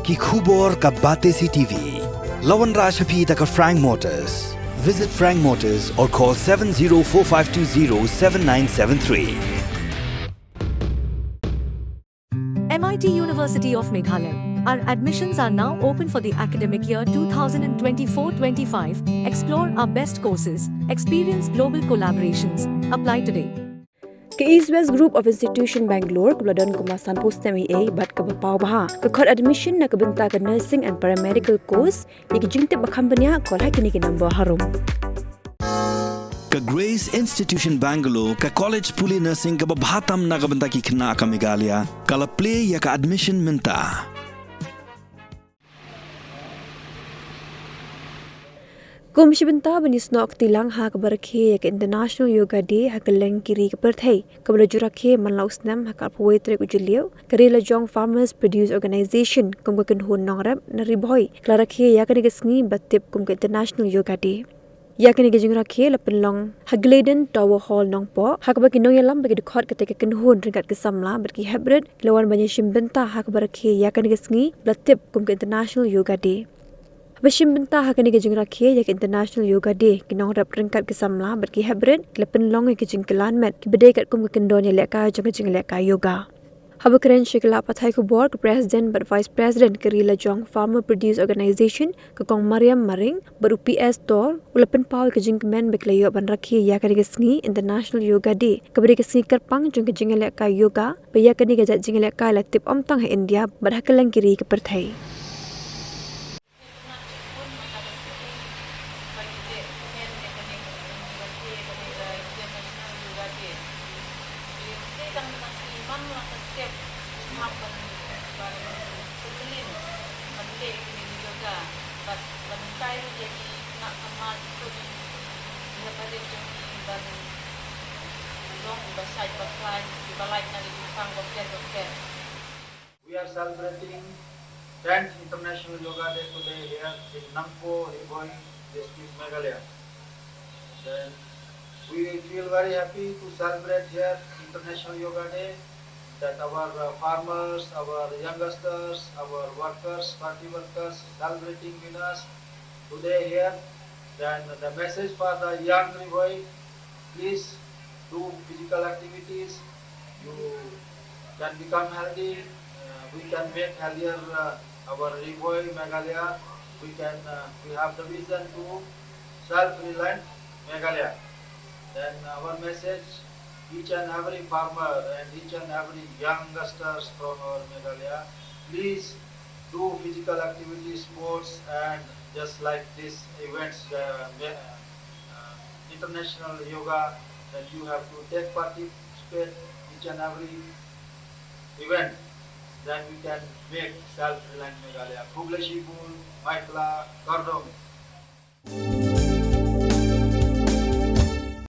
ki khubor ka bate si TV. Lawan Rashapi taka Frank Motors. Visit Frank Motors or call 7045207973. MIT University of Meghalaya. Our admissions are now open for the academic year 2024-25. Explore our best courses, experience global collaborations. Apply today. Ke East West Group of Institution Bangalore kebeladon kemasan post MA bat ke bapau baha ke kod admission na kebenta ke nursing and paramedical course yang jingte bakam benya kol hakini ke number harum. Ka Grace Institution Bangalore ka college puli nursing ka babhatam na kabenta ki khna ka Meghalaya kala play ya ka admission minta. Komisi benta benis nok tilang ha ke Rakhe ke International Yoga Day ha ke leng kiri ke Perthai ke bela Rakhe manlaus nam ha ka poetry ku juliu ke Lajong Farmers Produce Organization kum ke kenhun nongrap na riboy ke Rakhe ya ke negesngi batip kum ke International Yoga Day. Ya kini gejing Rakhe lapen long Hagladen Tower Hall nong po hak bagi nong yalam bagi dekat ketika kenhun ringkat ke samla berki hybrid lawan banyak shimbenta hak Rakhe ya kini gesngi latip kum ke International Yoga Day. Bashim hak kini gejing Rakhe ya ke International Yoga Day kinong rap ringkat ke samla berki hybrid lapen long gejing kelan met ki bedai kat kum ke kendon ya leka jong gejing leka yoga. Haba keren shikla pathai ku board ke president but vice president ke Lajong Farmer Produce Organization ke kong Mariam Maring baru PS tor ulapen pau ke jing kemen beklayo ban Rakhe ya kani gesngi International Yoga Day ke beri kesngi kerpang jong ke jing leka yoga beya kani gejat jing leka latip omtang ha India badhakelang kiri ke perthai. We are celebrating 10th International Yoga Day today here in Nampo, Riboy, district Meghalaya. Then we feel very happy to celebrate here International Yoga Day, that our farmers, our youngsters, our workers, party workers celebrating with us today here. Then the message for the young Riboy, please do physical activities. You can become healthy. We can make healthier our Riboy Meghalaya. We have the vision to self-reliant Meghalaya. Then our message, each and every farmer and each and every youngsters from our Meghalaya, please do physical activity, sports, and just like this events, international yoga, that you have to take participate each and every event. Then we can make self-reliant Meghalaya. Khubla Shibul, Maitla, Kardong.